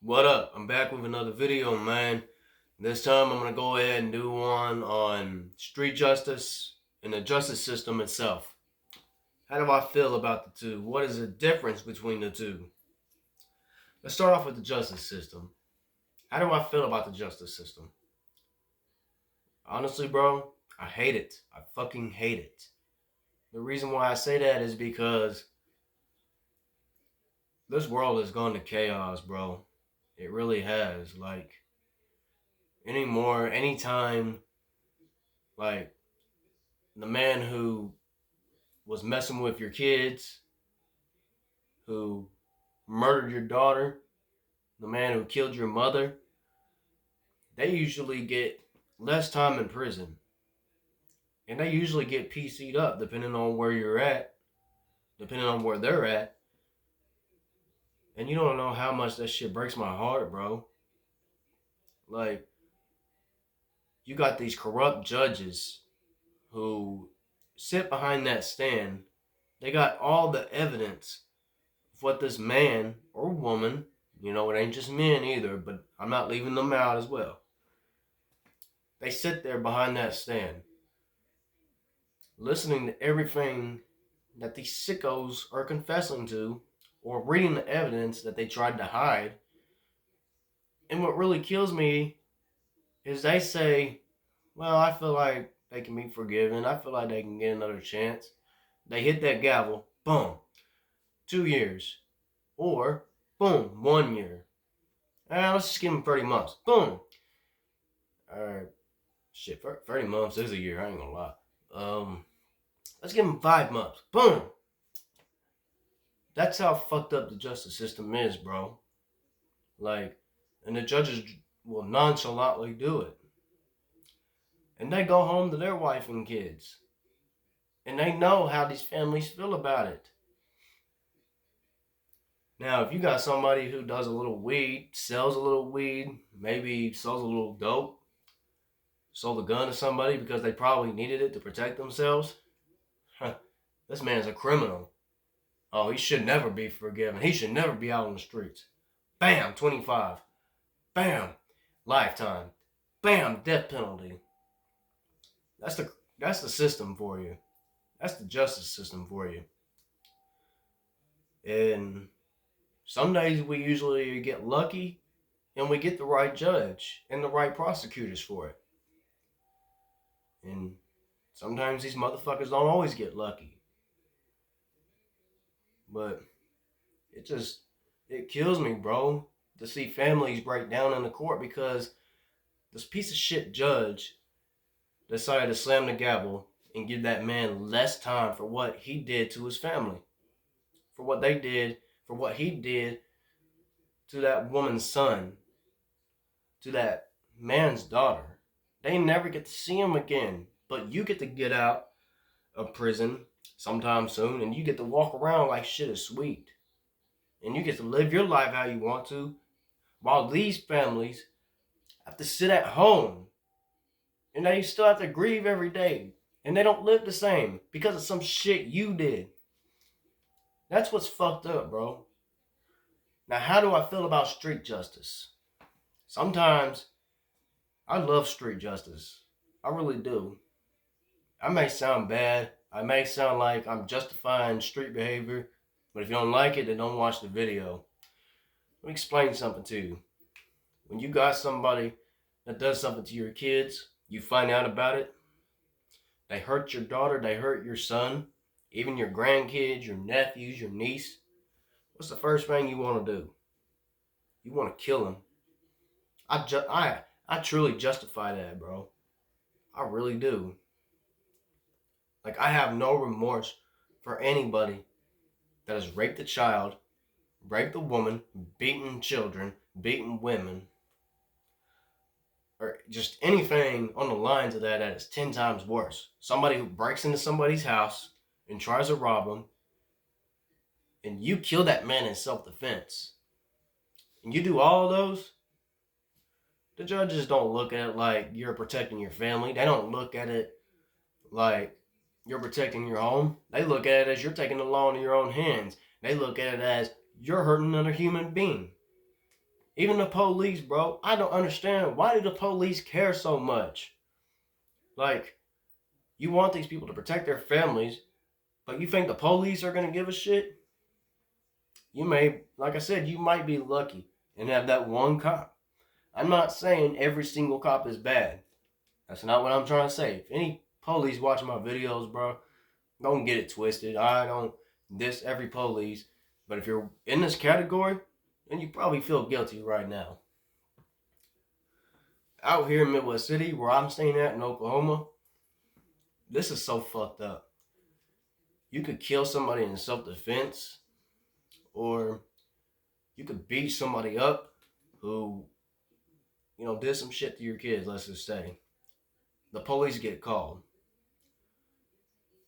What up? I'm back with another video, man. This time I'm going to go ahead and do one on street justice and the justice system itself. How do I feel about the two? What is the difference between the two? Let's start off with the justice system. How do I feel about the justice system? Honestly, bro, I hate it. I fucking hate it. The reason why I say that is because this world has gone to chaos, bro. It really has. Anytime, like, the man who was messing with your kids, who murdered your daughter, the man who killed your mother, they usually get less time in prison. And they usually get PC'd up depending on where you're at, depending on where they're at. And you don't know how much that shit breaks my heart, bro. Like, you got these corrupt judges who sit behind that stand. They got all the evidence of what this man or woman, it ain't just men either, but I'm not leaving them out as well. They sit there behind that stand, listening to everything that these sickos are confessing to, or reading the evidence that they tried to hide. And what really kills me is they say, well, I feel like they can be forgiven. I feel like they can get another chance. They hit that gavel, boom, 2 years. Or, boom, 1 year. Let's just give them 30 months. Boom. Alright. Shit, 30 months is a year, I ain't gonna lie. Let's give them 5 months. Boom. That's how fucked up the justice system is, bro. And the judges will nonchalantly do it. And they go home to their wife and kids. And they know how these families feel about it. Now, if you got somebody who does a little weed, sells a little weed, maybe sells a little dope, sold a gun to somebody because they probably needed it to protect themselves, this man's a criminal. Oh, he should never be forgiven. He should never be out on the streets. Bam, 25. Bam, lifetime. Bam, death penalty. That's the system for you. That's the justice system for you. And some days we usually get lucky and we get the right judge and the right prosecutors for it. And sometimes these motherfuckers don't always get lucky. But it kills me, bro, to see families break down in the court because this piece of shit judge decided to slam the gavel and give that man less time for what he did to his family, for what they did, for what he did to that woman's son, to that man's daughter. They never get to see him again, but you get to get out of prison sometime soon and you get to walk around like shit is sweet. And you get to live your life how you want to, while these families have to sit at home and they still have to grieve every day. And they don't live the same because of some shit you did. That's what's fucked up, bro. Now, how do I feel about street justice? Sometimes I love street justice. I really do. I may sound bad. I may sound like I'm justifying street behavior. But if you don't like it, then don't watch the video. Let me explain something to you. When you got somebody that does something to your kids, you find out about it, they hurt your daughter, they hurt your son, even your grandkids, your nephews, your niece, what's the first thing you want to do? You want to kill them. I truly justify that, bro. I really do. Like, I have no remorse for anybody that has raped a child, raped a woman, beaten children, beaten women, or just anything on the lines of that is 10 times worse. Somebody who breaks into somebody's house and tries to rob them, and you kill that man in self-defense, and you do all those, the judges don't look at it like you're protecting your family. They don't look at it like you're protecting your home. They look at it as you're taking the law into your own hands. They look at it as you're hurting another human being. Even the police, bro. I don't understand. Why do the police care so much? Like, you want these people to protect their families, but you think the police are going to give a shit? You may, like I said, you might be lucky and have that one cop. I'm not saying every single cop is bad. That's not what I'm trying to say. If any police watching my videos, bro, don't get it twisted. I don't diss every police. But if you're in this category, then you probably feel guilty right now. Out here in Midwest City, where I'm staying at in Oklahoma, this is so fucked up. You could kill somebody in self-defense, or you could beat somebody up who, did some shit to your kids, let's just say. The police get called.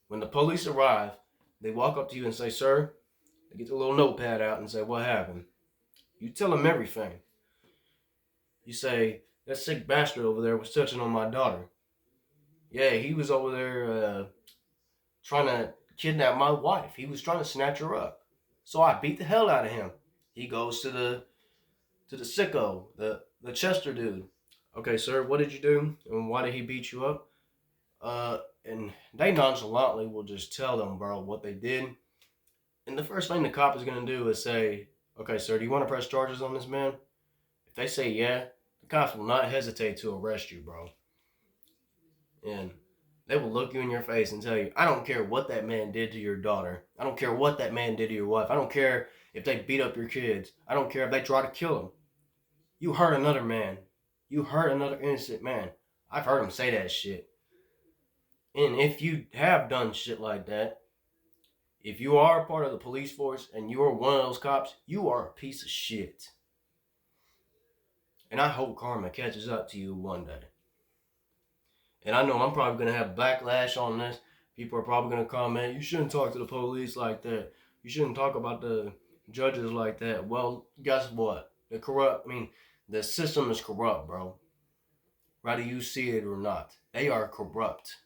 When the police arrive, they walk up to you and say, sir, they get the little notepad out and say, what happened? You tell them everything. You say, that sick bastard over there was touching on my daughter. Yeah, he was over there trying to kidnap my wife. He was trying to snatch her up. So I beat the hell out of him. He goes to the sicko, the Chester dude. Okay, sir, what did you do? And why did he beat you up? And they nonchalantly will just tell them, bro, what they did. And the first thing the cop is going to do is say, okay, sir, do you want to press charges on this man? If they say yeah, the cops will not hesitate to arrest you, bro. And they will look you in your face and tell you, I don't care what that man did to your daughter. I don't care what that man did to your wife. I don't care if they beat up your kids. I don't care if they try to kill them. You hurt another man. You hurt another innocent man. I've heard them say that shit. And if you have done shit like that, if you are a part of the police force and you are one of those cops, you are a piece of shit. And I hope karma catches up to you one day. And I know I'm probably going to have backlash on this. People are probably going to comment, you shouldn't talk to the police like that. You shouldn't talk about the judges like that. Well, guess what? The system is corrupt, bro. Whether you see it or not. They are corrupt.